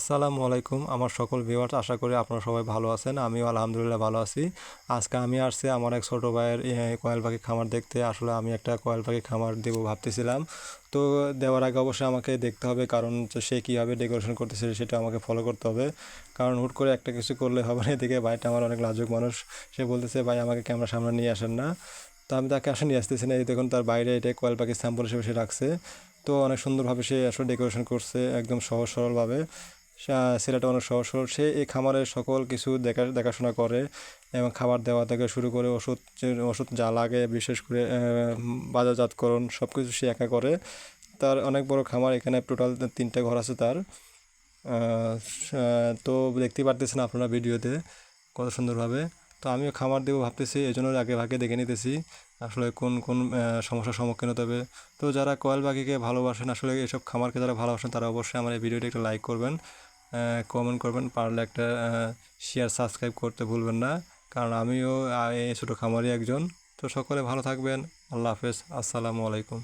আসসালামু আলাইকুম আমার সকল ভিউয়ার্স, আশা করি আপনারা সবাই ভালো আছেন। আমিও আলহামদুলিল্লাহ ভালো আছি। আজকে আমি আসছি আমার এক ছোটো ভাইয়ের কোয়েল পাখি খামার দেখতে। আসলে আমি একটা কোয়েল পাখি খামার দেবো ভাবতেছিলাম। তো দেওয়ার আগে অবশ্যই আমাকে দেখতে হবে, কারণ সে কীভাবে ডেকোরেশন করতেছে সেটা আমাকে ফলো করতে হবে। কারণ হুট করে একটা কিছু করলে হবে না। এদিকে ভাইটা আমার অনেক লাজুক মানুষ, সে বলতেছে ভাই আমাকে ক্যামেরার সামনে নিয়ে আসেন না। তো আমি তাকে আসলে নিয়ে আসতেছি না। এই দেখুন তার বাইরে এটা কোয়েল পাখির স্যাম্পল হিসেবে সে রাখছে। তো অনেক সুন্দরভাবে সে আসলে ডেকোরেশন করছে, একদম সহজ সরলভাবে। ছেলেটা অনেক সহজ সরল। সে এই খামারের সকল কিছু দেখাশোনা করে, এবং খাবার দেওয়া থেকে শুরু করে ওষুধ যা লাগে, বিশেষ করে বাজারজাতকরণ সব কিছু সে একা করে। তার অনেক বড় খামার, এখানে টোটাল 3টে ঘর আছে তার। তো দেখতে পারতেছেন আপনারা ভিডিওতে কত সুন্দরভাবে। তো আমিও খামার দেবো ভাবতেছি, এই জন্য আগে ভাগে দেখে নিতেছি আসলে কোন কোন সমস্যার সম্মুখীন হতে হবে। তো যারা কোয়েল পাখিকে ভালোবাসেন, আসলে এসব খামারকে যারা ভালোবাসেন, তারা অবশ্যই আমার এই ভিডিওটি একটা লাইক করবেন, কমেন্ট করবেন, পারলে একটা শেয়ার সাবস্ক্রাইব করতে ভুলবেন না। কারণ আমিও এই ছোটো খামারি একজন। তো সকলে ভালো থাকবেন। আল্লাহ হাফেজ, আসসালামু আলাইকুম।